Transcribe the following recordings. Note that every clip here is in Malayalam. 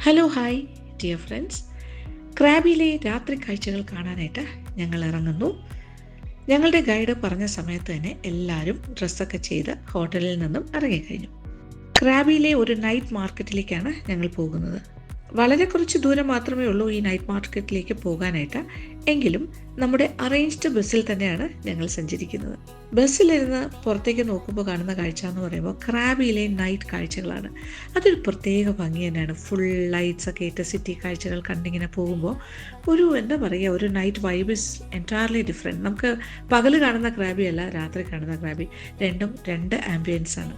ഹലോ ഹായ് ഡിയർ ഫ്രണ്ട്സ്, ക്രാബിയിലെ രാത്രി കാഴ്ചകൾ കാണാനായിട്ട് ഞങ്ങൾ ഇറങ്ങുന്നു. ഞങ്ങളുടെ ഗൈഡ് പറഞ്ഞ സമയത്ത് തന്നെ എല്ലാവരും ഡ്രസ്സൊക്കെ ചെയ്ത് ഹോട്ടലിൽ നിന്നും ഇറങ്ങിക്കഴിഞ്ഞു. ക്രാബിയിലെ ഒരു നൈറ്റ് മാർക്കറ്റിലേക്കാണ് ഞങ്ങൾ പോകുന്നത്. വളരെ കുറച്ച് ദൂരം മാത്രമേ ഉള്ളൂ ഈ നൈറ്റ് മാർക്കറ്റിലേക്ക് പോകാനായിട്ട്. എങ്കിലും നമ്മുടെ അറേഞ്ച്ഡ് ബസ്സിൽ തന്നെയാണ് ഞങ്ങൾ സഞ്ചരിക്കുന്നത്. ബസ്സിലിരുന്ന് പുറത്തേക്ക് നോക്കുമ്പോൾ കാണുന്ന കാഴ്ച എന്ന് പറയുമ്പോൾ ക്രാബിയിലെ നൈറ്റ് കാഴ്ചകളാണ്. അതൊരു പ്രത്യേക ഭംഗി തന്നെയാണ്. ഫുൾ ലൈറ്റ്സ് ഒക്കെ ഇട്ട് സിറ്റി കാഴ്ചകൾ കണ്ടിങ്ങനെ പോകുമ്പോൾ എന്താ പറയുക, ഒരു night vibe is entirely different. നമുക്ക് പകൽ കാണുന്ന ക്രാബി അല്ല, രാത്രി കാണുന്ന ക്രാബി, രണ്ടും രണ്ട് ആംബിയൻസ് ആണ്.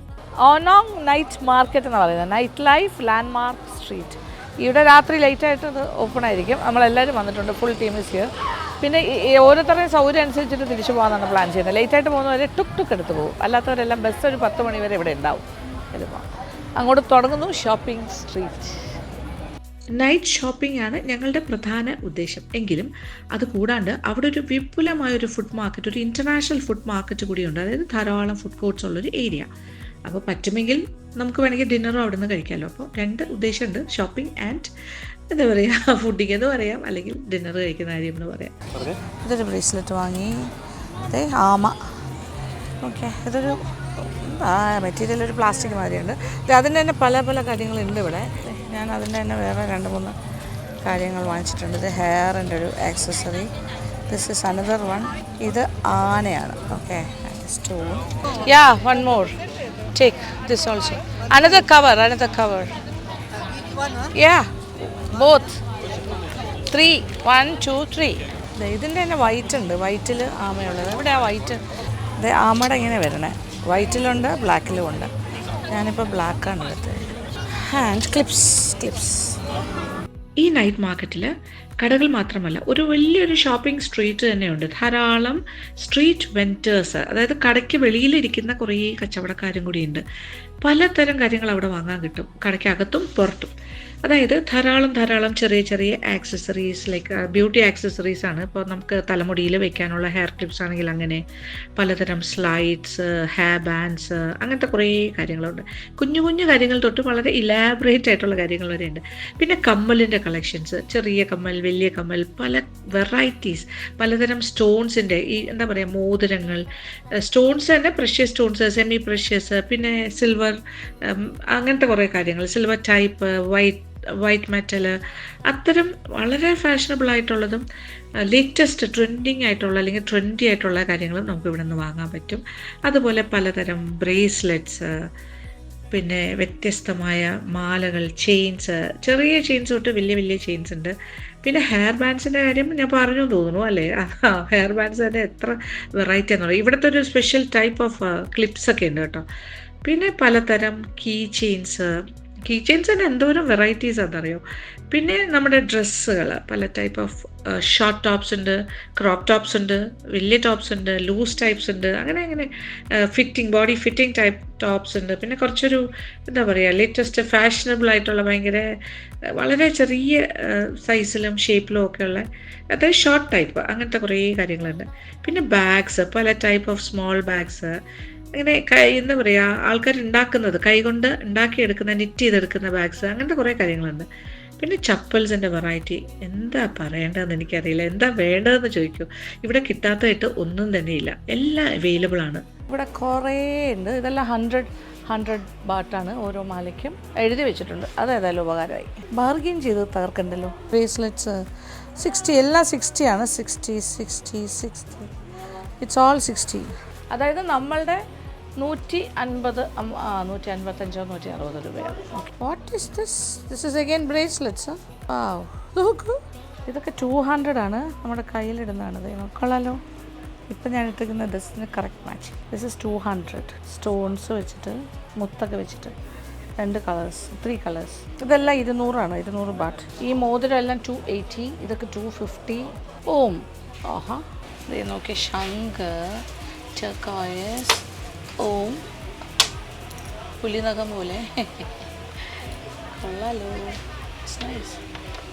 ഓണോങ് നൈറ്റ് മാർക്കറ്റ് എന്ന് പറയുന്നത്, നൈറ്റ് ലൈഫ് ലാൻഡ്മാർക്ക് സ്ട്രീറ്റ്. ഇവിടെ രാത്രി ലേറ്റായിട്ട് ഇത് ഓപ്പൺ ആയിരിക്കും. നമ്മളെല്ലാവരും വന്നിട്ടുണ്ട്, ഫുൾ ടീം ഇസ് ഹിയർ. പിന്നെ ഓരോരുത്തരുടെയും സൗകര്യം അനുസരിച്ചിട്ട് തിരിച്ചു പോകാനാണ് പ്ലാൻ ചെയ്യുന്നത്. ലേറ്റായിട്ട് പോകുന്നവരെ ടുക്ക് എടുത്ത് പോകും, അല്ലാത്തവരെല്ലാം ബസ് ഒരു 10 മണി വരെ ഇവിടെ ഉണ്ടാവും. അങ്ങോട്ട് തുടങ്ങുന്നു ഷോപ്പിംഗ് സ്ട്രീറ്റ്. നൈറ്റ് ഷോപ്പിംഗ് ആണ് ഞങ്ങളുടെ പ്രധാന ഉദ്ദേശം. എങ്കിലും അത് കൂടാണ്ട് അവിടെ ഒരു വിപുലമായൊരു ഫുഡ് മാർക്കറ്റ്, ഒരു ഇൻ്റർനാഷണൽ ഫുഡ് മാർക്കറ്റ് കൂടിയുണ്ട്. അതായത് ധാരാളം ഫുഡ് കോർട്ട്സ് ഉള്ളൊരു ഏരിയ. അപ്പോൾ പറ്റുമെങ്കിൽ നമുക്ക് വേണമെങ്കിൽ ഡിന്നറും അവിടെ നിന്ന് കഴിക്കാമല്ലോ. അപ്പോൾ രണ്ട് ഉദ്ദേശമുണ്ട്, ഷോപ്പിംഗ് ആൻഡ് എന്താ പറയുക, ഫുഡിങ് എന്ന് പറയാം, അല്ലെങ്കിൽ ഡിന്നർ കഴിക്കുന്ന കാര്യം എന്ന് പറയാം. ഇതൊരു ബ്രേസ്ലെറ്റ് വാങ്ങി, അതെ ആമ. ഓക്കെ, ഇതൊരു മെറ്റീരിയൽ ഒരു പ്ലാസ്റ്റിക് മാതിരിയുണ്ട്. അതിൻ്റെ തന്നെ പല പല കാര്യങ്ങളുണ്ട് ഇവിടെ. ഞാൻ അതിൻ്റെ തന്നെ വേറെ 2-3 കാര്യങ്ങൾ വാങ്ങിച്ചിട്ടുണ്ട്. ഇത് ഹെയറിൻ്റെ ഒരു accessory. This is another one. ഇത് ആനയാണ്. Okay, stone. Yeah, one more. Take this also. Another cover. Yeah, both. 3. 1, 2, 3. ഇതിൻ്റെ തന്നെ വൈറ്റ് ഉണ്ട്. വൈറ്റിൽ ആമയുള്ളത്. എവിടെയാ വൈറ്റ്? ഇത് ആമയുടെ ഇങ്ങനെ വരണേ. വൈറ്റിലുണ്ട്, ബ്ലാക്കിലും ഉണ്ട്. ഞാനിപ്പോൾ ബ്ലാക്കാണ് എടുത്തത്. Hand clips. ഈ നൈറ്റ് മാർക്കറ്റിൽ കടകൾ മാത്രമല്ല, ഒരു വലിയൊരു ഷോപ്പിംഗ് സ്ട്രീറ്റ് തന്നെയുണ്ട്. ധാരാളം സ്ട്രീറ്റ് വെൻഡേഴ്സ്, അതായത് കടയ്ക്ക് വെളിയിലിരിക്കുന്ന കുറേ കച്ചവടക്കാരും കൂടിയുണ്ട്. പലതരം കാര്യങ്ങൾ അവിടെ വാങ്ങാൻ കിട്ടും, കടയ്ക്കകത്തും പുറത്തും. അതായത് ധാരാളം ചെറിയ ആക്സസറീസ്, ലൈക്ക് ബ്യൂട്ടി ആക്സസറീസ് ആണ്. ഇപ്പോൾ നമുക്ക് തലമുടിയിൽ വെക്കാനുള്ള ഹെയർ ക്ലിപ്സ് ആണെങ്കിൽ അങ്ങനെ, പലതരം സ്ലൈഡ്സ്, ഹെയർ ബാൻഡ്സ്, അങ്ങനത്തെ കുറേ കാര്യങ്ങളുണ്ട്. കുഞ്ഞു കാര്യങ്ങൾ തൊട്ട് വളരെ ഇലാബറേറ്റ് ആയിട്ടുള്ള കാര്യങ്ങൾ വരെ ഉണ്ട്. പിന്നെ കമ്മലിൻ്റെ കളക്ഷൻസ്, ചെറിയ കമ്മൽ, വലിയ കമ്മൽ, പല വെറൈറ്റീസ്, പലതരം സ്റ്റോൺസിൻ്റെ ഈ എന്താ പറയുക, മോതിരങ്ങൾ, സ്റ്റോൺസ് തന്നെ, പ്രഷ്യസ് സ്റ്റോൺസ്, സെമി പ്രഷ്യസ്, പിന്നെ സിൽവർ, അങ്ങനത്തെ കുറേ കാര്യങ്ങൾ, സിൽവർ ടൈപ്പ്, വൈറ്റ് മെറ്റൽ, അത്തരം വളരെ ഫാഷനബിൾ ആയിട്ടുള്ളതും ലേറ്റസ്റ്റ് ട്രെൻഡിങ് ആയിട്ടുള്ള അല്ലെങ്കിൽ ട്രെൻഡി ആയിട്ടുള്ള കാര്യങ്ങളും നമുക്ക് ഇവിടെ നിന്ന് വാങ്ങാൻ പറ്റും. അതുപോലെ പലതരം ബ്രേസ്ലെറ്റ്സ്, പിന്നെ വ്യത്യസ്തമായ മാലകൾ, ചെയിൻസ്, ചെറിയ ചെയിൻസ് തൊട്ട് വലിയ ചെയിൻസ് ഉണ്ട്. പിന്നെ ഹെയർ ബാൻഡ്സിൻ്റെ കാര്യം ഞാൻ പറഞ്ഞു തോന്നുന്നു അല്ലേ? ഹെയർ ബാൻഡ്സ് തന്നെ എത്ര വെറൈറ്റി എന്ന് പറയും. ഇവിടുത്തെ ഒരു സ്പെഷ്യൽ ടൈപ്പ് ഓഫ് ക്ലിപ്സ് ഒക്കെ ഉണ്ട് കേട്ടോ. പിന്നെ പലതരം കീ ചെയിൻസ് തന്നെ എന്തോരം വെറൈറ്റീസ് ആണെന്നറിയോ. പിന്നെ നമ്മുടെ ഡ്രസ്സുകൾ, പല ടൈപ്പ് ഓഫ് ഷോർട്ട് ടോപ്സ് ഉണ്ട്, ക്രോപ്പ് ടോപ്സ് ഉണ്ട്, വലിയ ടോപ്സ് ഉണ്ട്, ലൂസ് ടൈപ്സ് ഉണ്ട്, അങ്ങനെ ബോഡി ഫിറ്റിംഗ് ടൈപ്പ് ടോപ്സ് ഉണ്ട്. പിന്നെ കുറച്ചൊരു എന്താ പറയുക, ലേറ്റസ്റ്റ് ഫാഷനബിൾ ആയിട്ടുള്ള വളരെ ചെറിയ സൈസിലും ഷേപ്പിലും ഒക്കെ ഉള്ള, അതായത് ഷോർട്ട് ടൈപ്പ്, അങ്ങനത്തെ കുറേ കാര്യങ്ങളുണ്ട്. പിന്നെ ബാഗ്സ്, പല ടൈപ്പ് ഓഫ് സ്മോൾ ബാഗ്സ്, അങ്ങനെ എന്താ പറയുക, ആൾക്കാർ ഉണ്ടാക്കുന്നത്, കൈകൊണ്ട് ഉണ്ടാക്കിയെടുക്കുന്ന, നിറ്റ് ചെയ്തെടുക്കുന്ന ബാഗ്സ്, അങ്ങനത്തെ കുറേ കാര്യങ്ങളുണ്ട്. പിന്നെ ചപ്പൽസിൻ്റെ വെറൈറ്റി, എന്താ പറയേണ്ടതെന്ന് എനിക്കറിയില്ല. എന്താ വേണ്ടതെന്ന് ചോദിക്കൂ, ഇവിടെ കിട്ടാത്തതായിട്ട് ഒന്നും തന്നെയില്ല, എല്ലാം അവൈലബിൾ ആണ്. ഇവിടെ കുറേ ഉണ്ട്. ഇതെല്ലാം 100 ബാട്ടാണ് ഓരോ മാലയ്ക്കും എഴുതി വെച്ചിട്ടുണ്ട്. അതേതായാലും ഉപകാരമായി. ബാർഗെയിൻ ചെയ്ത് തകർക്കണ്ടല്ലോ. ബ്രേസ്ലെറ്റ്സ് 60, എല്ലാം 60 ആണ്. 60 ഇറ്റ്സ് ഓൾ 60. അതായത് നമ്മളുടെ 150, 155, 160 രൂപയാണ്. What is this? This is again bracelets. നോക്കൂ, ഇതൊക്കെ 200 ആണ്. നമ്മുടെ കയ്യിലിടുന്നതാണത്. നോക്കാമല്ലോ. ഇപ്പം ഞാൻ ഇട്ടിരിക്കുന്ന ഡ്രസ്സിന് correct match. This is 200. Stones വെച്ചിട്ട്, മുത്തൊക്കെ വെച്ചിട്ട്, 2 കളേഴ്സ്, 3 കളേഴ്സ്. ഇതെല്ലാം 200 ആണ്, 200 ബാട്ട്. ഈ മോതിരം എല്ലാം 280, ഇതൊക്കെ 250. ഓം, ആഹാ, ഇത് നോക്കിയ ശംഖ്, ടർക്കോയിസ്, ഓം, പുലിനഖം പോലെ കൊള്ളാലോ.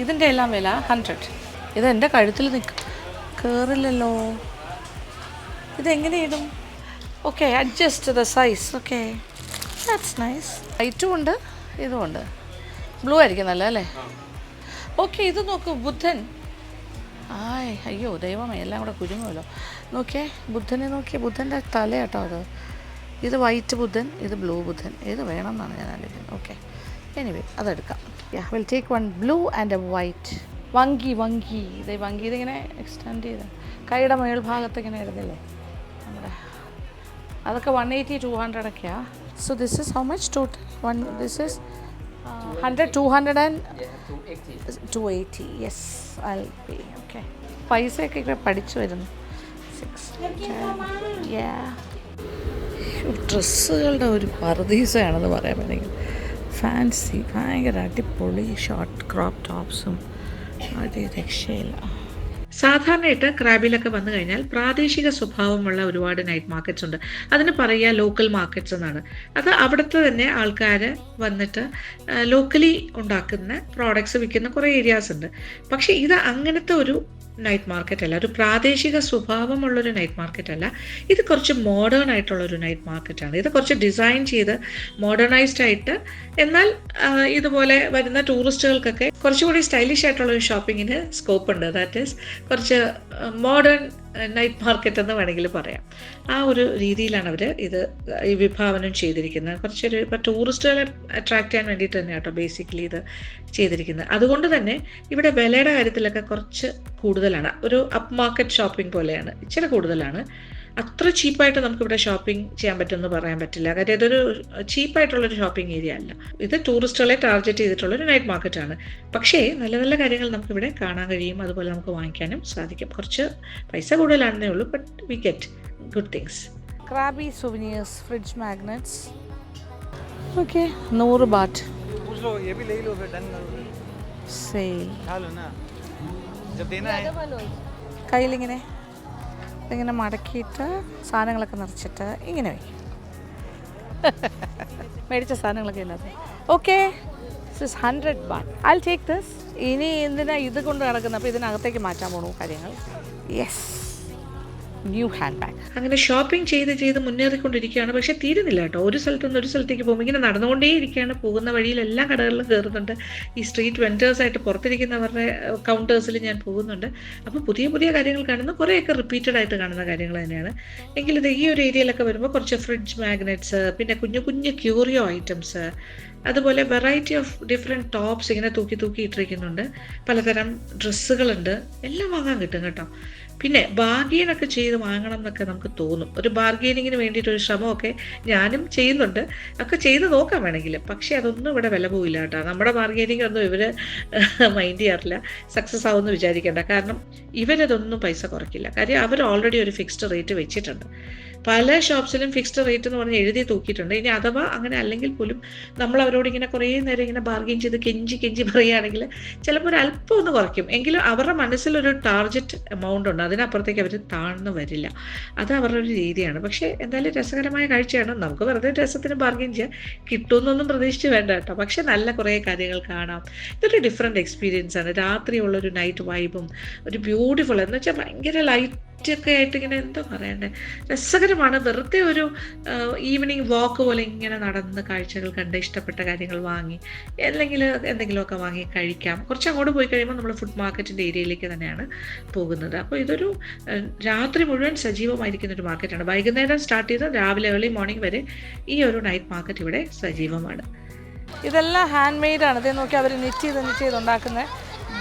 ഇതിൻ്റെ എല്ലാം വില 100. ഇതെൻ്റെ കഴുത്തിൽ കയറില്ലല്ലോ. ഇതെങ്ങനെ ഇടും? Okay, adjust the size. Okay, that's nice. ഹൈറ്റും ഉണ്ട്, ഇതുമുണ്ട്. ബ്ലൂ ആയിരിക്കും നല്ല അല്ലേ? ഓക്കെ, ഇത് നോക്കൂ, ബുദ്ധൻ. അയ്യോ ദൈവമേ, എല്ലാം കൂടെ കുരുങ്ങുമല്ലോ. നോക്കിയേ, ബുദ്ധനെ നോക്കിയേ, ബുദ്ധൻ്റെ തല കേട്ടോ അത്. ഇത് വൈറ്റ് ബുദ്ധൻ, ഇത് ബ്ലൂ ബുദ്ധൻ. ഏത് വേണം എന്നാണ് ഞാൻ ആലോചിക്കുന്നത്. ഓക്കെ, എനിവേ അതെടുക്കാം. Will take one blue and a white. വങ്കി ഇതിങ്ങനെ എക്സ്റ്റെൻഡ് ചെയ്ത് കൈയുടെ മേൽഭാഗത്ത് ഇങ്ങനെ ഇടുന്നില്ലേ നമ്മുടെ, അതൊക്കെ 180-200 ഒക്കെയാണ്. So this is how much total? This is 100, 200 and 280. Yes, I will pay. Okay, പൈസയൊക്കെ ഇവിടെ പഠിച്ചു വരുന്നു. 6 ഡ്രസ്സുകളുടെ ഒരു പർദീസയാണെന്ന് പറയാൻ വേണമെങ്കിൽ. ഫാൻസി, ഭയങ്കര അടിപൊളി ഷോർട്ട് ക്രോപ്പ് ടോപ്സും അത് രക്ഷയില്ല. സാധാരണയായിട്ട് ക്രാബിലൊക്കെ വന്നു കഴിഞ്ഞാൽ പ്രാദേശിക സ്വഭാവമുള്ള ഒരുപാട് നൈറ്റ് മാർക്കറ്റ്സ് ഉണ്ട്. അതിന് പറയുക ലോക്കൽ മാർക്കറ്റ്സ് എന്നാണ്. അത് അവിടുത്തെ തന്നെ ആൾക്കാർ വന്നിട്ട് ലോക്കലി ഉണ്ടാക്കുന്ന പ്രോഡക്ട്സ് വിൽക്കുന്ന കുറേ ഏരിയാസ് ഉണ്ട്. പക്ഷേ ഇത് അങ്ങനത്തെ ഒരു നൈറ്റ് മാർക്കറ്റ് അല്ല, ഒരു പ്രാദേശിക സ്വഭാവമുള്ളൊരു നൈറ്റ് മാർക്കറ്റ് അല്ല. ഇത് കുറച്ച് മോഡേൺ ആയിട്ടുള്ളൊരു നൈറ്റ് മാർക്കറ്റാണ്. ഇത് കുറച്ച് ഡിസൈൻ ചെയ്ത് മോഡേണൈസ്ഡ് ആയിട്ട്, എന്നാൽ ഇതുപോലെ വരുന്ന ടൂറിസ്റ്റുകൾക്കൊക്കെ കുറച്ചുകൂടി സ്റ്റൈലിഷ് ആയിട്ടുള്ളൊരു ഷോപ്പിങ്ങിന് സ്കോപ്പ് ഉണ്ട്. ദാറ്റ് ഈസ് കുറച്ച് മോഡേൺ നൈറ്റ് മാർക്കറ്റ് എന്ന് വേണമെങ്കിൽ പറയാം. ആ ഒരു രീതിയിലാണ് അവർ ഈ വിഭാവനം ചെയ്തിരിക്കുന്നത്. കുറച്ചൊരു ഇപ്പോൾ ടൂറിസ്റ്റുകളെ അട്രാക്റ്റ് ചെയ്യാൻ വേണ്ടിയിട്ട് തന്നെ കേട്ടോ ബേസിക്കലി ഇത് ചെയ്തിരിക്കുന്നത്. അതുകൊണ്ട് തന്നെ ഇവിടെ വിലയുടെ കാര്യത്തിലൊക്കെ കുറച്ച് കൂടുതലാണ്. ഒരു അപ്പ് മാർക്കറ്റ് ഷോപ്പിംഗ് പോലെയാണ്, ഇച്ചിരി കൂടുതലാണ്. അത്ര ചീപ്പായിട്ട് നമുക്കിവിടെ ഷോപ്പിംഗ് ചെയ്യാൻ പറ്റുമെന്ന് പറയാൻ പറ്റില്ല. കാര്യം ഇതൊരു ചീപ്പായിട്ടുള്ളൊരു ഷോപ്പിംഗ് ഏരിയ അല്ല. ഇത് ടൂറിസ്റ്റുകളെ ടാർഗറ്റ് ചെയ്തിട്ടുള്ളൊരു നൈറ്റ് മാർക്കറ്റാണ്. പക്ഷേ നല്ല നല്ല കാര്യങ്ങൾ നമുക്കിവിടെ കാണാൻ കഴിയും, അതുപോലെ നമുക്ക് വാങ്ങിക്കാനും സാധിക്കും. കുറച്ച് പൈസ കൂടുതലാണെന്നേ ഉള്ളൂ, but we get good things. Krabi souvenirs, fridge magnets. Okay, 100 baht. Sale. കയ്യിലിങ്ങനെ ഇങ്ങനെ മടക്കിയിട്ട് സാധനങ്ങളൊക്കെ നിറച്ചിട്ട് ഇങ്ങനെ വയ്ക്കും. മേടിച്ച സാധനങ്ങളൊക്കെ ഇല്ലാതെ. Okay, this is 100 baht. I will take this. ഇനി എന്തിനാ ഇത് കൊണ്ട് നടക്കുന്നത്? അപ്പോൾ ഇതിനകത്തേക്ക് മാറ്റാൻ പോകണു കാര്യങ്ങൾ. Yes, new hand bag. അങ്ങനെ ഷോപ്പിംഗ് ചെയ്ത് മുന്നേറിക്കൊണ്ടിരിക്കുകയാണ്. പക്ഷേ തീരുന്നില്ല കേട്ടോ. ഒരു സ്ഥലത്ത് നിന്ന് ഒരു സ്ഥലത്തേക്ക് പോകുമ്പോൾ ഇങ്ങനെ നടന്നുകൊണ്ടേ ഇരിക്കുകയാണ്. പോകുന്ന വഴിയിൽ എല്ലാ കടകളിലും കയറുന്നുണ്ട്. ഈ സ്ട്രീറ്റ് വെൻഡേഴ്സായിട്ട് പുറത്തിരിക്കുന്നവരുടെ കൗണ്ടേഴ്സിൽ ഞാൻ പോകുന്നുണ്ട്. അപ്പോൾ പുതിയ പുതിയ കാര്യങ്ങൾ കാണുന്നു. കുറേയൊക്കെ റിപ്പീറ്റഡ് ആയിട്ട് കാണുന്ന കാര്യങ്ങൾ തന്നെയാണ്. എങ്കിലും ഇത് ഈ ഒരു ഏരിയയിലൊക്കെ വരുമ്പോൾ കുറച്ച് ഫ്രിഡ്ജ് മാഗ്നറ്റ്സ്, പിന്നെ കുഞ്ഞു കുഞ്ഞു ക്യൂറിയോ ഐറ്റംസ്, അതുപോലെ വെറൈറ്റി ഓഫ് ഡിഫറെൻറ്റ് ടോപ്സ് ഇങ്ങനെ തൂക്കി ഇട്ടിരിക്കുന്നുണ്ട്. പലതരം ഡ്രസ്സുകളുണ്ട്. എല്ലാം വാങ്ങാൻ കിട്ടും കേട്ടോ. പിന്നെ ബാർഗെയിനൊക്കെ ചെയ്ത് വാങ്ങണം എന്നൊക്കെ നമുക്ക് തോന്നും. ഒരു ബാർഗെയിനിങ്ങിന് വേണ്ടിയിട്ടൊരു ശ്രമമൊക്കെ ഞാനും ചെയ്യുന്നുണ്ട്. ഒക്കെ ചെയ്ത് നോക്കാം വേണമെങ്കിൽ. പക്ഷേ അതൊന്നും ഇവിടെ വില പോയില്ല കേട്ടോ. നമ്മുടെ ബാർഗെയിനിങ് ഒന്നും ഇവർ മൈൻഡ് ചെയ്യാറില്ല. സക്സസ് ആവുമെന്ന് വിചാരിക്കേണ്ട. കാരണം ഇവരതൊന്നും പൈസ കുറയ്ക്കില്ല. കാര്യം അവർ ഓൾറെഡി ഒരു ഫിക്സ്ഡ് റേറ്റ് വെച്ചിട്ടുണ്ട്. പല ഷോപ്സിലും ഫിക്സ്ഡ് റേറ്റ് എന്ന് പറഞ്ഞ് എഴുതി തൂക്കിയിട്ടുണ്ട്. ഇനി അഥവാ അങ്ങനെ അല്ലെങ്കിൽ പോലും നമ്മൾ അവരോട് ഇങ്ങനെ കുറേ നേരം ഇങ്ങനെ ബാർഗെയിൻ ചെയ്ത് കെഞ്ചി പറയുകയാണെങ്കിൽ ചിലപ്പോൾ ഒരു അല്പം ഒന്ന് കുറയ്ക്കും. എങ്കിലും അവരുടെ മനസ്സിലൊരു ടാർഗറ്റ് എമൗണ്ട് ഉണ്ട്. അതിനപ്പുറത്തേക്ക് അവർ താഴ്ന്നു വരില്ല. അത് അവരുടെ ഒരു രീതിയാണ്. പക്ഷേ എന്തായാലും രസകരമായ കാഴ്ചയാണ്. നമുക്ക് വെറുതെ രസത്തിന് ബാർഗെയിൻ ചെയ്യാം, കിട്ടുമെന്നൊന്നും പ്രതീക്ഷിച്ച് വേണ്ട കേട്ടോ. പക്ഷേ നല്ല കുറേ കാര്യങ്ങൾ കാണാം. ഇതൊരു ഡിഫറെൻറ്റ് എക്സ്പീരിയൻസ് ആണ്. രാത്രിയുള്ളൊരു നൈറ്റ് വൈബും ഒരു ബ്യൂട്ടിഫുൾ എന്ന് വെച്ചാൽ ഭയങ്കര ലൈറ്റൊക്കെ ആയിട്ട് ഇങ്ങനെ എന്താ പറയണ്ടേ, രസകരമാണ്. വെറുതെ ഒരു ഈവനിങ് വാക്ക് പോലെ ഇങ്ങനെ നടന്ന് കാഴ്ചകൾ കണ്ട് ഇഷ്ടപ്പെട്ട കാര്യങ്ങൾ വാങ്ങി അല്ലെങ്കിൽ എന്തെങ്കിലുമൊക്കെ വാങ്ങി കഴിക്കാം. കുറച്ച് അങ്ങോട്ട് പോയി കഴിയുമ്പോൾ നമ്മൾ ഫുഡ് മാർക്കറ്റിൻ്റെ ഏരിയയിലേക്ക് തന്നെയാണ് പോകുന്നത്. അപ്പോൾ ഇതൊരു രാത്രി മുഴുവൻ സജീവമായിരിക്കുന്ന ഒരു മാർക്കറ്റാണ്. വൈകുന്നേരം സ്റ്റാർട്ട് ചെയ്ത് രാവിലെ ഏർലി മോർണിംഗ് വരെ ഈ ഒരു നൈറ്റ് മാർക്കറ്റ് ഇവിടെ സജീവമാണ്. ഇതെല്ലാം ഹാൻഡ് മെയ്ഡാണ്. ഇത് നോക്കി അവർ നെറ്റ് ചെയ്ത് ഉണ്ടാക്കുന്ന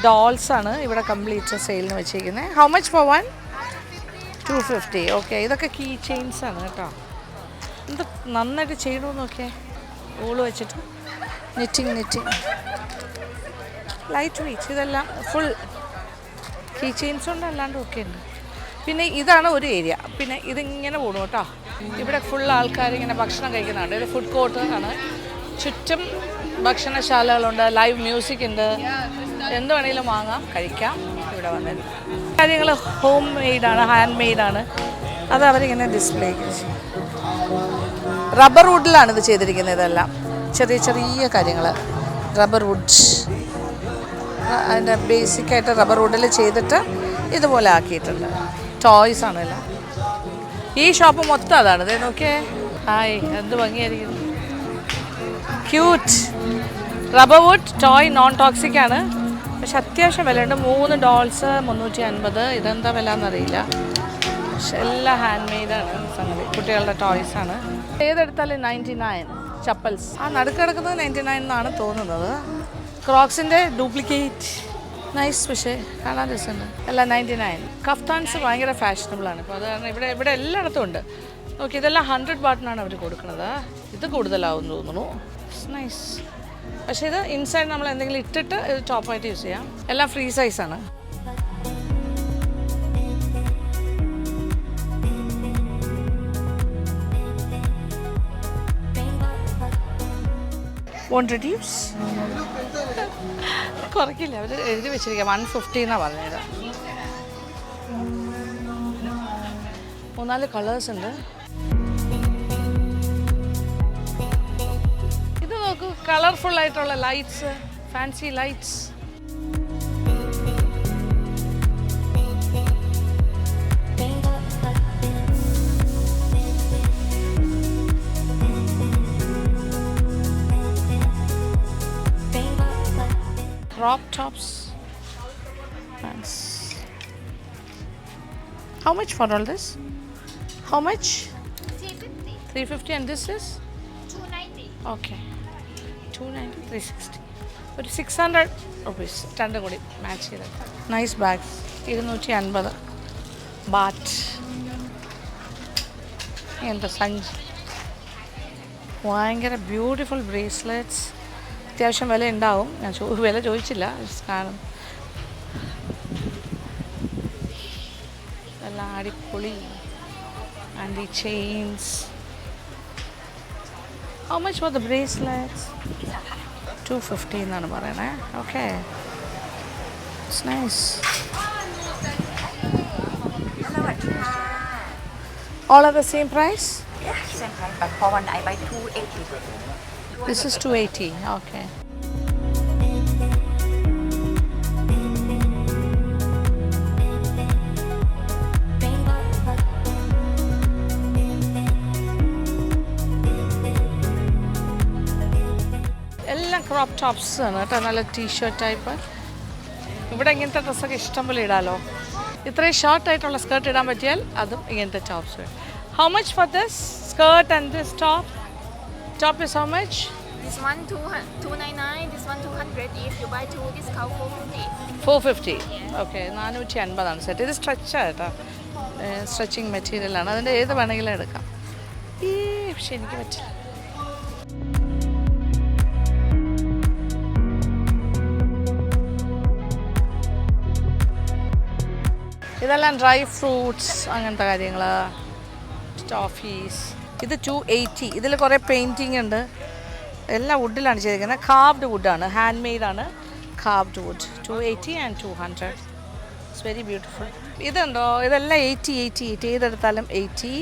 ഡോൾസാണ് ഇവിടെ കംപ്ലീറ്റ് സെയിലിന് വെച്ചിരിക്കുന്നത്. How much for one? 250. Okay, ഇതൊക്കെ കീ ചെയിൻസ് ആണ് കേട്ടോ. ഇത് നന്നായിട്ട് ചെയ്യണമെന്ന് നോക്കിയേ. ഊള് വെച്ചിട്ട് നെറ്റിങ് ലൈറ്റ് വെയ്റ്റ്. ഇതെല്ലാം ഫുൾ കീ ചെയിൻസ് ഉണ്ട്, അല്ലാണ്ട് ഒക്കെ ഉണ്ട്. പിന്നെ ഇതാണ് ഒരു ഏരിയ. പിന്നെ ഇതിങ്ങനെ പോകണം കേട്ടോ. ഇവിടെ ഫുൾ ആൾക്കാരിങ്ങനെ ഭക്ഷണം കഴിക്കുന്നുണ്ട്. ഇത് ഫുഡ് കോർട്ട് ആണ്. ചുറ്റും ഭക്ഷണശാലകളുണ്ട്, ലൈവ് മ്യൂസിക് ഉണ്ട്. എന്ത് വേണമെങ്കിലും വാങ്ങാം, കഴിക്കാം. ഇവിടെ വന്നത് കാര്യങ്ങൾ ഹോം മെയ്ഡാണ്, ഹാൻഡ് മെയ്ഡാണ്. അത് അവരിങ്ങനെ ഡിസ്പ്ലേ ചെയ്യും. റബ്ബർ വുഡിലാണ് ഇത് ചെയ്തിരിക്കുന്നത്. ഇതെല്ലാം ചെറിയ കാര്യങ്ങൾ റബ്ബർ വുഡ്, അതിൻ്റെ ബേസിക്കായിട്ട് റബ്ബർ വുഡിൽ ചെയ്തിട്ട് ഇതുപോലെ ആക്കിയിട്ടുണ്ട്. ടോയ്സ് ആണല്ലോ. ഈ ഷോപ്പ് മൊത്തം അതാണ്. ഇത് നോക്കിയേ. ഹായ്, എന്ത് ഭംഗിയായിരിക്കും. Cute. Rubber would toy non toxic ആണ്, പക്ഷെ അത്യാവശ്യം വിലയുണ്ട്. 3 ഡോൾസ് 350. ഇതെന്താ വില എന്നറിയില്ല, പക്ഷെ എല്ലാം ഹാൻഡ് മെയ്ഡാണ് സംഗതി. കുട്ടികളുടെ ടോയ്സാണ്. ഏതെടുത്താലും 99 ചപ്പൽസ്. ആ നടുക്ക് കിടക്കുന്നത് 99 എന്നാണ് തോന്നുന്നത്. ക്രോക്സിൻ്റെ ഡ്യൂപ്ലിക്കേറ്റ് നൈസ്, പക്ഷേ കാണാൻ രസമുണ്ട്. എല്ലാം 99. കഫ്താൻസ് ഭയങ്കര ഫാഷനബിളാണ് ഇപ്പോൾ, അത് കാരണം ഇവിടെ എല്ലായിടത്തും ഉണ്ട്. നോക്കി, ഇതെല്ലാം 100 ബാട്ടിനാണ് അവർ കൊടുക്കുന്നത്. ഇത് കൂടുതലാവും തോന്നുന്നു. നൈസ്. പക്ഷേ ഇത് ഇൻസൈഡ് നമ്മൾ എന്തെങ്കിലും ഇട്ടിട്ട് ഇത് ടോപ്പായിട്ട് യൂസ് ചെയ്യാം. എല്ലാം ഫ്രീ സൈസാണ്. Won't reduce, കുറയ്ക്കില്ല. അവർ എഴുതി വെച്ചിരിക്കുക 150 എന്നാണ് പറഞ്ഞത്. 3-4 കളേഴ്സ് ഉണ്ട്. ഇത് നോക്കൂ, കളർഫുൾ ആയിട്ടുള്ള lights, fancy lights. Crop tops. Nice. How much for all this? How much? 350. 350 and this is? 290. Okay. 290, 360. ഒരു 600 റുപ്പീസ് രണ്ടും കൂടി മാച്ച് ചെയ്തിട്ട്. Nice bag 250 bat. എന്താ സഞ്ചി, ഭയങ്കര ബ്യൂട്ടിഫുൾ ബ്രേസ്ലെറ്റ്സ്. അത്യാവശ്യം വില ഉണ്ടാവും, ഞാൻ വില ചോദിച്ചില്ല, കാണും. എല്ലാം അടിപൊളി. And the chains. How much for the bracelets? 250 എന്നാണ് പറയണേ. Okay, it's nice. All are the same price? Yeah, same price, but for one I buy 280. This is 280. Okay. എല്ലാം ക്രോപ്പ് ടോപ്സ് ആണ് കേട്ടോ, നല്ല ടീഷർട്ട് ടൈപ്പ്. ഇവിടെ ഇങ്ങനത്തെ ഡ്രസ്സൊക്കെ ഇഷ്ടംപോലെ ഇടാലോ. ഇത്രയും ഷോർട്ടായിട്ടുള്ള സ്കേർട്ട് ഇടാൻ പറ്റിയാൽ അതും ഇങ്ങനത്തെ tops. How much for this skirt and this top? Top is how much? This one 299, this one 200. If you buy two, discount 450. 450. Okay, 450 set. ഇത് സ്ട്രെച്ചാണ് കേട്ടോ, സ്ട്രെച്ചിങ് മെറ്റീരിയലാണ്. അതിൻ്റെ ഏത് വേണമെങ്കിലും എടുക്കാം. പക്ഷെ എനിക്ക് പറ്റില്ല. ഇതെല്ലാം ഡ്രൈ ഫ്രൂട്ട്സ്, അങ്ങനത്തെ കാര്യങ്ങൾ, ടോഫീസ്. ഇത് 280. ഇതിൽ കുറേ പെയിൻറ്റിങ് ഉണ്ട്. എല്ലാം വുഡിലാണ് ചെയ്തിരിക്കുന്നത്. കാർവ്ഡ് വുഡാണ്, ഹാൻഡ് മെയ്ഡാണ്. Carved wood 280 and 200. It's very beautiful. ഇതുണ്ടോ, ഇതെല്ലാം 80. ഏതെടുത്താലും 80.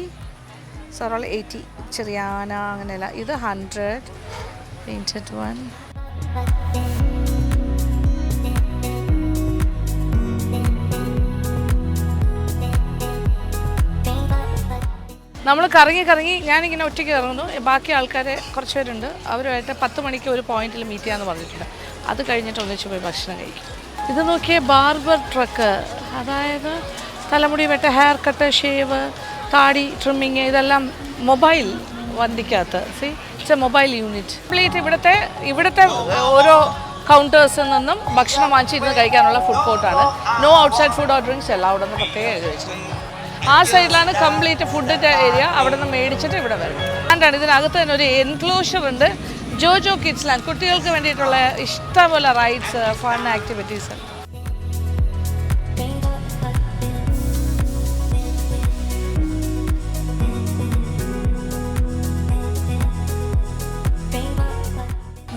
സറോൾ 80. ചെറിയാന അങ്ങനെയല്ല. ഇത് 100 പെയിൻറ്റഡ് വൺ. നമ്മൾ കറങ്ങി ഞാനിങ്ങനെ ഒറ്റയ്ക്ക് ഇറങ്ങുന്നു. ബാക്കി ആൾക്കാർ കുറച്ച് പേരുണ്ട്, അവരുമായിട്ട് 10 മണിക്ക് ഒരു പോയിന്റിൽ മീറ്റ് ചെയ്യാമെന്ന് പറഞ്ഞിട്ടുണ്ട്. അത് കഴിഞ്ഞിട്ട് ഒന്നിച്ച് പോയി ഭക്ഷണം കഴിക്കും. ഇത് നോക്കിയേ, ബാർബർ ട്രക്ക്, അതായത് തലമുടി വെട്ട, ഹെയർ കട്ട്, ഷേവ്, താടി ട്രിമ്മിങ്, ഇതെല്ലാം മൊബൈൽ വണ്ടിക്കകത്ത്. See, it's a mobile unit. Complete ഇവിടുത്തെ ഓരോ കൗണ്ടേഴ്സിൽ നിന്നും ഭക്ഷണം വാങ്ങിച്ചിരുന്ന് കഴിക്കാനുള്ള ഫുഡ് കോർട്ടാണ്. No outside food or drinks എല്ലാം അവിടെ നിന്ന് പ്രത്യേകം എഴുതി വെച്ചിട്ടുണ്ട്. ആ സൈഡിലാണ് കംപ്ലീറ്റ് ഫുഡിൻ്റെ ഏരിയ. അവിടെ നിന്ന് മേടിച്ചിട്ട് ഇവിടെ വരും. ആൻഡാണ് ഇതിനകത്ത് തന്നെ ഒരു എൻക്ലോഷർ ഉണ്ട്, ജോജോ കിഡ്സ് ലാൻഡ്. കുട്ടികൾക്ക് വേണ്ടിയിട്ടുള്ള ഇഷ്ടംപോലെ റൈഡ്സ്, ഫൺ ആക്ടിവിറ്റീസ്.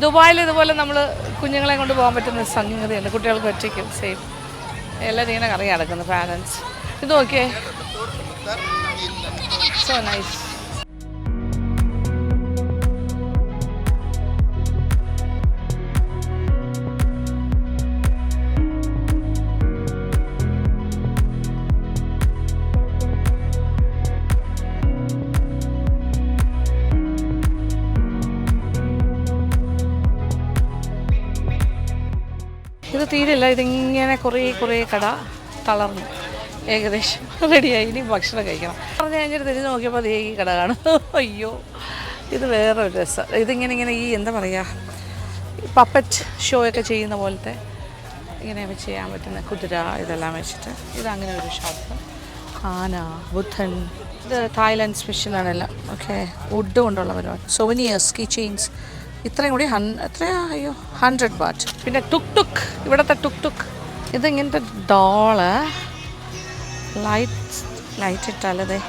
ദുബായിൽ ഇതുപോലെ നമ്മൾ കുഞ്ഞുങ്ങളെ കൊണ്ട് പോകാൻ പറ്റുന്ന സംഗതിയുണ്ട്. കുട്ടികൾക്ക് ഒറ്റയ്ക്കും സെയിം. എല്ലാവരും ഇങ്ങനെ കറങ്ങി നടക്കുന്നു പാരൻസ്. ഇത് നോക്കിയേ, so nice. ഇത് തീരില്ല, ഇതിങ്ങനെ കുറേ കട തളർന്നു ഏകദേശം റെഡിയായി. ഇനി ഭക്ഷണം കഴിക്കണം പറഞ്ഞ് കഴിഞ്ഞിട്ട് തിരിഞ്ഞ് നോക്കിയപ്പോൾ അതേ ഈ കട കാണും. അയ്യോ, ഇത് വേറെ ഒരു രസം. ഇതിങ്ങനെ ഈ എന്താ പറയുക, പപ്പറ്റ് ഷോ ഒക്കെ ചെയ്യുന്ന പോലത്തെ ഇങ്ങനെ ചെയ്യാൻ പറ്റുന്ന കുതിര ഇതെല്ലാം വെച്ചിട്ട് ഇതങ്ങനെ ഒരു ഷോപ്പ്. ആന, ബുദ്ധൻ, ഇത് തായ്ലാൻഡ് സ്പെഷ്യലാണെല്ലാം. ഓക്കെ, വുഡ് കൊണ്ടുള്ള പരിപാടി. സൊവനിയേഴ്സ്, കീ ചെയിൻസ്, ഇത്രയും കൂടി എത്രയാ, അയ്യോ 100 ബാറ്റ്. പിന്നെ ടുക്ക് ഇവിടുത്തെ ടുക്ക് ഇതിങ്ങനത്തെ ഡോള് ലൈറ്റ് ഇട്ടാലതേ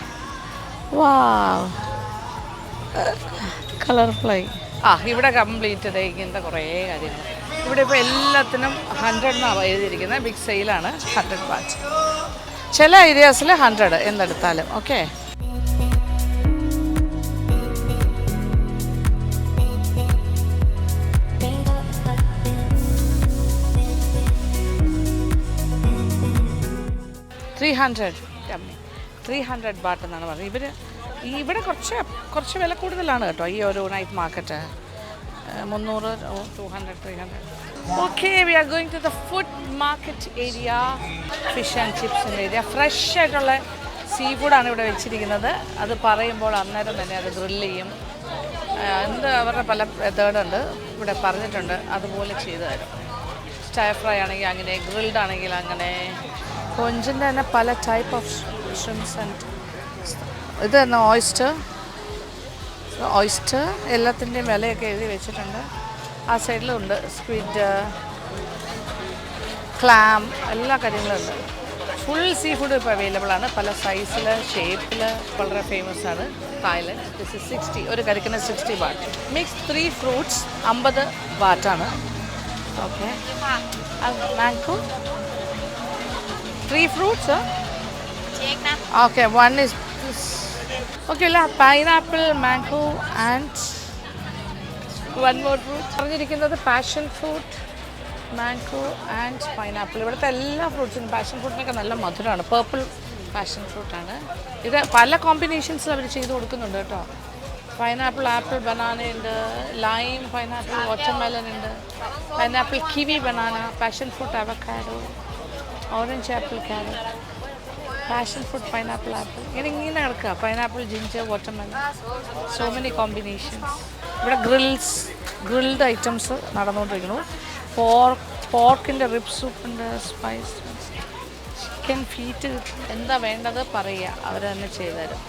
വാ കളർഫുള്ളായി. ഇവിടെ കംപ്ലീറ്റ് ഇതേ ഇങ്ങനത്തെ കുറേ കാര്യങ്ങൾ. ഇവിടെ ഇപ്പോൾ എല്ലാത്തിനും 100 എന്നാണ് എഴുതിയിരിക്കുന്നത്. ബിഗ് സെയിലാണ് 100 ബാറ്റ്. ചില ഏരിയാസിൽ 100 എന്തെടുത്താലും. ഓക്കെ, $300 ബാട്ട് എന്നാണ് പറഞ്ഞത്. ഇവിടെ കുറച്ച് വില കൂടുതലാണ് കേട്ടോ ഈ ഒരു night market. 300, 200, 300. Okay, we are going to the food market area. Fish and ചിപ്സിൻ്റെ ഏരിയ. ഫ്രഷ് ആയിട്ടുള്ള സീ ഫുഡാണ് ഇവിടെ വെച്ചിരിക്കുന്നത്. അത് പറയുമ്പോൾ അന്നേരം തന്നെ അത് ഗ്രില്ല് ചെയ്യും. അവരുടെ പല മെത്തേഡുണ്ട് ഇവിടെ പറഞ്ഞിട്ടുണ്ട്, അതുപോലെ ചെയ്തു തരും. സ്റ്റയർ ഫ്രൈ ആണെങ്കിൽ അങ്ങനെ, ഗ്രിൽഡ് ആണെങ്കിൽ അങ്ങനെ. കൊഞ്ചിൻ്റെ തന്നെ പല ടൈപ്പ് ഓഫ് ഷ്രിംസ് ആൻഡ് ഇത് തന്നെ ഓയിസ്റ്റർ എല്ലാത്തിൻ്റെയും വിലയൊക്കെ എഴുതി വെച്ചിട്ടുണ്ട്. ആ സൈഡിലും ഉണ്ട്. സ്ക്വിഡ്, ക്ലാം, എല്ലാ കാര്യങ്ങളും ഉണ്ട്. ഫുൾ സീ ഫുഡ് ഇപ്പോൾ അവൈലബിൾ ആണ്. പല സൈസിൽ, ഷേപ്പിൽ. വളരെ ഫേമസ് ആണ് തായ്ലൻഡ്. ദിസ് ഇസ് 60, ഒരു കരിക്കിന് 60 ബാറ്റ്. മിക്സ് 3 ഫ്രൂട്ട്സ് 50 ബാറ്റാണ്. Okay, mango 3 fruits. Okay, one is this. Okay, pineapple, mango and one more fruit. പറഞ്ഞിരിക്കുന്നത് passion fruit, mango and pineapple. ഇവിടുത്തെ എല്ലാ ഫ്രൂട്ട്സിനും, പാഷൻ ഫ്രൂട്ടിനൊക്കെ നല്ല മധുരമാണ്. പേർപ്പിൾ പാഷൻ ഫ്രൂട്ടാണ്. ഇത് പല കോമ്പിനേഷൻസിൽ അവർ ചെയ്ത് കൊടുക്കുന്നുണ്ട് കേട്ടോ. പൈനാപ്പിൾ, ആപ്പിൾ, ബനാന ഉണ്ട്. ലൈം, പൈനാപ്പിൾ, വാട്ടർമെലൺ ഉണ്ട്. Pineapple, kiwi, banana, passion fruit, avocado, orange apple, carrot, passion fruit, pineapple, apple, ഇങ്ങനെ കിടക്കുക. Pineapple, ginger, watermelon, so many combinations. ഇവിടെ ഗ്രിൽഡ് ഐറ്റംസ് നടന്നുകൊണ്ടിരിക്കുന്നു. പോർക്കിൻ്റെ റിബ് സൂപ്പുണ്ട്, സ്പൈസ്, ചിക്കൻ ഫീറ്റ്. എന്താ വേണ്ടത് പറയുക, അവർ തന്നെ ചെയ്തു തരും.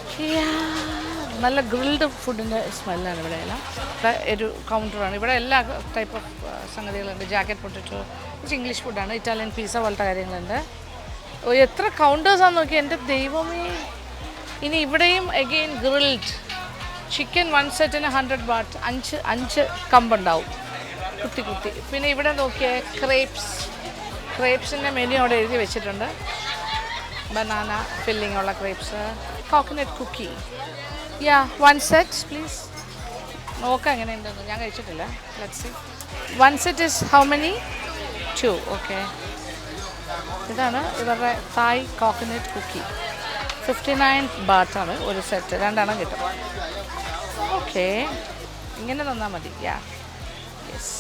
നല്ല ഗ്രിൽഡ് ഫുഡിൻ്റെ സ്മെല്ലാണ് ഇവിടെ എല്ലാം. ഒരു കൗണ്ടറാണ്. ഇവിടെ എല്ലാ ടൈപ്പ് ഓഫ് സംഗതികളുണ്ട്. ജാക്കറ്റ് പൊട്ടറ്റോ, ഇംഗ്ലീഷ് ഫുഡാണ്. ഇറ്റാലിയൻ പിസ്സ പോലത്തെ കാര്യങ്ങളുണ്ട്. എത്ര കൗണ്ടേഴ്സാണെന്ന് നോക്കി, എൻ്റെ ദൈവമേ. ഇനി ഇവിടെയും അഗെയിൻ ഗ്രിൽഡ് ചിക്കൻ 1 സെറ്റിന് 100 ബാറ്റ്. 5 കമ്പുണ്ടാവും കുത്തി. പിന്നെ ഇവിടെ നോക്കിയേ, ക്രേപ്സിൻ്റെ മെനു അവിടെ എഴുതി വെച്ചിട്ടുണ്ട്. ബനാന ഫില്ലിംഗ് ഉള്ള crepes. Coconut cookie, 1 set please. നോക്കാം എങ്ങനെയുണ്ടെന്ന്, ഞാൻ കഴിച്ചിട്ടില്ല. Let's see. 1 set is how many? 2. Okay, ഇതാണ് ഇവരുടെ തായ് കോക്കനട്ട് കുക്കി. 59 ബാറ്റാണ് ഒരു സെറ്റ്. 2 കിട്ടും. ഓക്കെ, ഇങ്ങനെ തന്നാൽ മതി. Yes,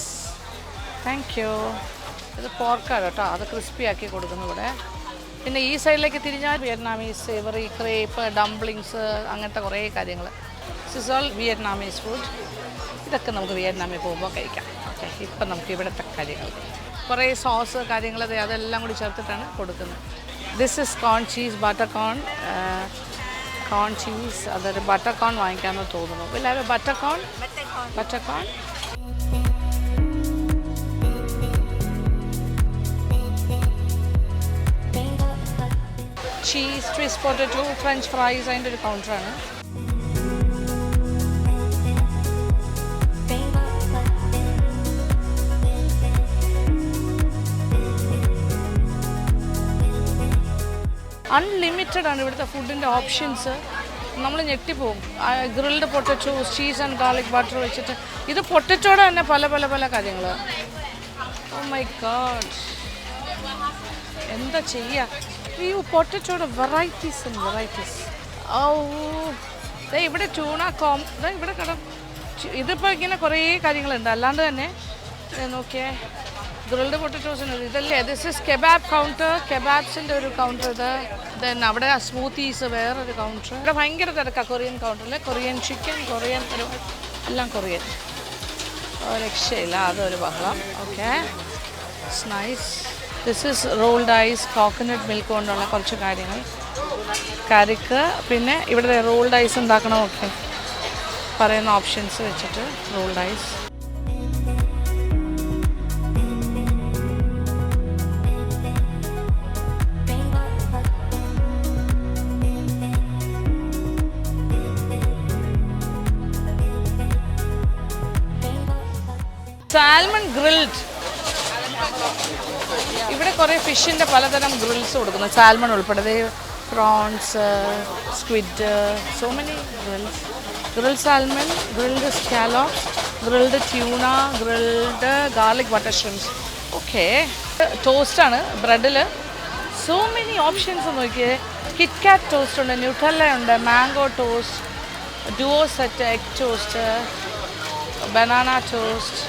thank you. ഇത് പോർക്കാണ് കേട്ടോ, അത് ക്രിസ്പി ആക്കി കൊടുക്കുന്നു ഇവിടെ. പിന്നെ ഈ സൈഡിലേക്ക് തിരിഞ്ഞാൽ വിയറ്റ്നാമീസ്, സേവറി, ക്രേപ്പ്, ഡംപ്ലിങ്സ്, അങ്ങനത്തെ കുറേ കാര്യങ്ങൾ. This is all Vietnamese food. ഇതൊക്കെ നമുക്ക് വിയറ്റ്നാമിൽ പോകുമ്പോൾ കഴിക്കാം. ഓക്കെ, ഇപ്പം നമുക്ക് ഇവിടുത്തെ കാര്യങ്ങൾ, കുറേ സോസ് കാര്യങ്ങൾ അതെല്ലാം കൂടി ചേർത്തിട്ടാണ് കൊടുക്കുന്നത്. This is corn cheese, butter corn cheese. അതൊരു ബട്ടർ കോൺ വാങ്ങിക്കാമെന്ന് തോന്നുന്നു. ഇല്ല, butter corn. Cheese, twist potato, French fries, അതിൻ്റെ ഒരു കൗണ്ടറാണ്. അൺലിമിറ്റഡ് ആണ് ഇവിടുത്തെ ഫുഡിൻ്റെ ഓപ്ഷൻസ്. നമ്മൾ ഞെട്ടിപ്പോവും. Grilled potato, cheese and garlic butter വെച്ചിട്ട്. ഇത് പൊട്ടറ്റോടെ തന്നെ പല കാര്യങ്ങൾ. ഓ മൈ ഗോഡ്, എന്താ ചെയ്യുക. ഈ പൊട്ടറ്റോടെ വെറൈറ്റീസ്. ഓ, ഇവിടെ ട്യൂണ ഇവിടെ കടം. ഇതിപ്പോൾ ഇങ്ങനെ കുറേ കാര്യങ്ങളുണ്ട്. അല്ലാണ്ട് തന്നെ നോക്കിയേ, ഗ്രിൽഡ് പൊട്ടറ്റോസിന് ഇതല്ലേ. ദിസ് ഇസ് കെബാബ് കൗണ്ടർ, കെബാബ്സിൻ്റെ ഒരു കൗണ്ടർ ഇത്. ദെൻ അവിടെ സ്മൂത്തീസ് വേറൊരു കൗണ്ടർ. ഇവിടെ ഭയങ്കര തിരക്കാണ് കൊറിയൻ കൗണ്ടറിൽ. കൊറിയൻ ചിക്കൻ, കൊറിയൻ എല്ലാം കൊറിയൻ. രക്ഷയില്ല, അതൊരു ബഹളം. Okay, it's nice. This is rolled ice, coconut milk കൊണ്ടുള്ള കുറച്ച് കാര്യങ്ങൾ. കരിക്ക്, പിന്നെ ഇവിടെ റോൾഡ് ഐസ് ഉണ്ടാക്കണമൊക്കെ പറയുന്ന ഓപ്ഷൻസ് വെച്ചിട്ട് റോൾഡ് ഐസ്. Salmon grilled. ഇവിടെ കുറേ ഫിഷിൻ്റെ പലതരം ഗ്രിൽസ് കൊടുക്കുന്നു, സാൽമൺ ഉൾപ്പെടെ. Prawns, squid, so many grills. Grilled salmon, grilled scallops, grilled tuna, grilled garlic butter shrimps. Okay, ടോസ്റ്റാണ് ബ്രെഡിൽ. സോ മെനി ഓപ്ഷൻസ് നോക്കിയേ. കിറ്റ്കാറ്റ് ടോസ്റ്റ് ഉണ്ട്, ന്യൂട്രല്ല ഉണ്ട്, mango toast, duo set egg toast, banana toast,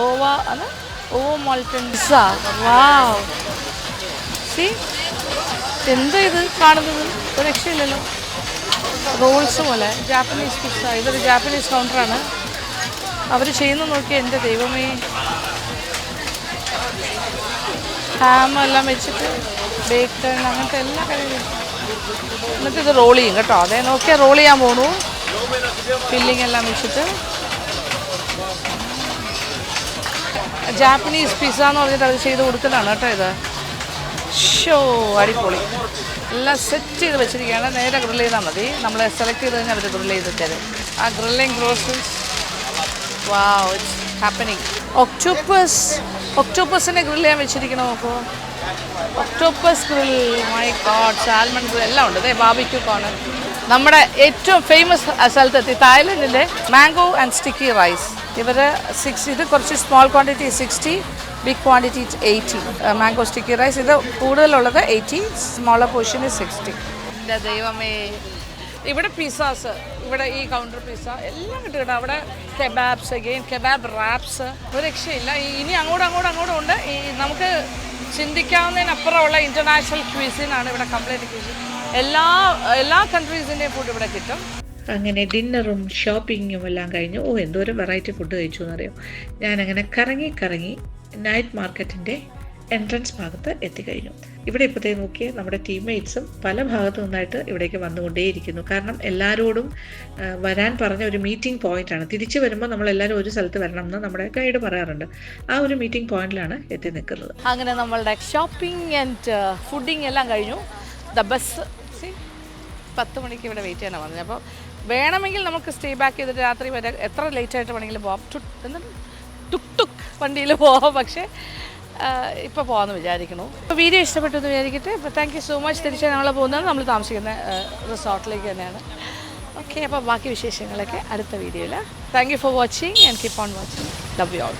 ഓവ അത് ഓവോ മോൾട്ടൺ പിസ്സ. വാവ്, സി എന്താ ഇത് കാണുന്നത്, ഒരു രക്ഷയില്ലല്ലോ. റോൾസ് പോലെ ജാപ്പനീസ് പിസ്സ. ഇതൊരു ജാപ്പനീസ് കൗണ്ടറാണ്. അവർ ചെയ്യുന്നത് നോക്കിയാൽ എൻ്റെ ദൈവമേ. ഹാം എല്ലാം വെച്ചിട്ട് ബേക്കൺ അങ്ങനത്തെ എല്ലാ കാര്യങ്ങളും. എന്നിട്ട് ഇത് റോൾ ചെയ്യും കേട്ടോ. അതേ നോക്കിയാൽ റോൾ ചെയ്യാൻ പോണു. ഫില്ലിംഗ് എല്ലാം വെച്ചിട്ട്. ജാപ്പനീസ് പിസ്സ എന്ന് പറഞ്ഞിട്ട് അവർ ചെയ്ത് കൊടുക്കുന്നതാണ് കേട്ടോ ഇത്. ഷോ, അടിപൊളി. എല്ലാം സെറ്റ് ചെയ്ത് വെച്ചിരിക്കുകയാണ്. നേരെ ഗ്രിൽ ചെയ്താൽ മതി. നമ്മൾ സെലക്ട് ചെയ്ത് കഴിഞ്ഞാൽ അവർ ഗ്രിൽ ചെയ്ത് തരും. ആ grilling process, wow, it's happening. ഒക്ടോപ്പസിനെ ഗ്രിൽ ചെയ്യാൻ വെച്ചിരിക്കണം. നോക്കൂ, octopus grill, my God. Salmon grill എല്ലാം ഉണ്ട്. അതെ, ബാർബിക്യൂ കോർണർ. നമ്മുടെ ഏറ്റവും ഫേമസ് സ്ഥലത്തെത്തി, തായ്ലൻഡിലെ മാംഗോ ആൻഡ് സ്റ്റിക്കി റൈസ്. ഇവർ 6, ഇത് കുറച്ച് small quantity 60, big quantity 80. Mango sticky rice ഇത് കൂടുതലുള്ളത് 80, സ്മോളർ പോർഷൻ 60. എൻ്റെ ദൈവമേ. ഇവിടെ പിസ്സാസ്, ഇവിടെ ഈ കൗണ്ടർ പിസ്സ എല്ലാം കിട്ടും കേട്ടോ. അവിടെ കെബാബ്സ്, അഗെയിൻ കെബാബ് റാപ്സ്, ഒരു രക്ഷയില്ല. ഇനി അങ്ങോട്ടും ഉണ്ട്. ഈ നമുക്ക് ചിന്തിക്കാവുന്നതിനപ്പുറമുള്ള ഇൻ്റർനാഷണൽ ക്വിസിനാണ് ഇവിടെ. കംപ്ലീറ്റ് ക്വിസിൻ, എല്ലാ കൺട്രീസിൻ്റെയും ഫുഡ് ഇവിടെ കിട്ടും. അങ്ങനെ ഡിന്നറും ഷോപ്പിങ്ങും എല്ലാം കഴിഞ്ഞു. എന്തോരം വെറൈറ്റി ഫുഡ് കഴിച്ചു എന്നറിയാം. ഞാനങ്ങനെ കറങ്ങി നൈറ്റ് മാർക്കറ്റിൻ്റെ എൻട്രൻസ് ഭാഗത്ത് എത്തിക്കഴിഞ്ഞു. ഇവിടെ ഇപ്പോഴത്തേ നോക്കിയാൽ നമ്മുടെ ടീംമേറ്റ്സും പല ഭാഗത്തു നിന്നായിട്ട് ഇവിടേക്ക് വന്നുകൊണ്ടേയിരിക്കുന്നു. കാരണം എല്ലാവരോടും വരാൻ പറഞ്ഞ ഒരു മീറ്റിംഗ് പോയിൻ്റാണ്. തിരിച്ചു വരുമ്പോൾ നമ്മളെല്ലാവരും ഒരു സ്ഥലത്ത് വരണം എന്ന് നമ്മുടെ ഗൈഡ് പറയാറുണ്ട്. ആ ഒരു മീറ്റിംഗ് പോയിന്റിലാണ് എത്തി നിൽക്കുന്നത്. അങ്ങനെ നമ്മളുടെ ഷോപ്പിംഗ് ആൻഡ് ഫുഡിങ് എല്ലാം കഴിഞ്ഞു. ബസ് 10 മണിക്ക് ഇവിടെ വെയിറ്റ് ചെയ്യാനാണ് പറഞ്ഞത്. അപ്പോൾ വേണമെങ്കിൽ നമുക്ക് സ്റ്റേ ബാക്ക് ചെയ്തിട്ട് രാത്രി വരെ എത്ര ലേറ്റായിട്ട് വേണമെങ്കിലും പോകാം. ടുക് വണ്ടിയിൽ പോകാം. പക്ഷേ ഇപ്പോൾ പോകാമെന്ന് വിചാരിക്കുന്നു. അപ്പോൾ വീഡിയോ ഇഷ്ടപ്പെട്ടു എന്ന് വിചാരിക്കട്ടെ. അപ്പോൾ താങ്ക് യു സോ മച്ച്. തിരിച്ച് ഞങ്ങൾ പോകുന്നത് നമ്മൾ താമസിക്കുന്ന റിസോർട്ടിലേക്ക് തന്നെയാണ്. ഓക്കെ, അപ്പോൾ ബാക്കി വിശേഷങ്ങളൊക്കെ അടുത്ത വീഡിയോയിൽ. Thank you for watching and keep on watching. Love you all.